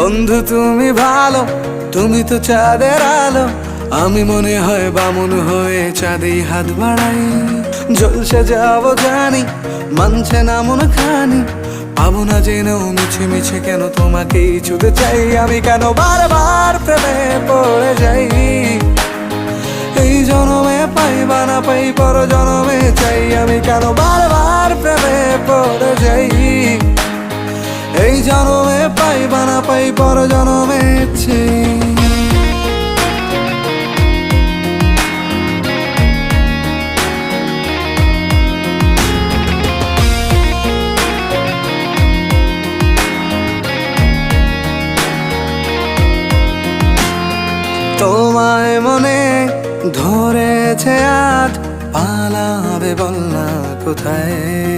বন্ধু তুমি ভালো, তুমি তো চাঁদের আলো। আমি মনে হয় বামুন হয়ে চাঁদেই হাত বাড়াই। জলসে যাবো জানি, মানছে না মন খানি। পাবো না জেনেও মিছে মিছে কেন তোমাকেই ছুঁতে চাই। আমি কেন বারবার প্রেমে পড়ে যাই। এই জনমে পাই বা না পাই, পর জনমে চাই। আমি কেন বারবার প্রেমে পড়ে যাই। এই জনমে পাই বা না পাই, পর জনমে চাই। তোমায় মনে ধরেছে আজ, পালাবে বল না কোথায়।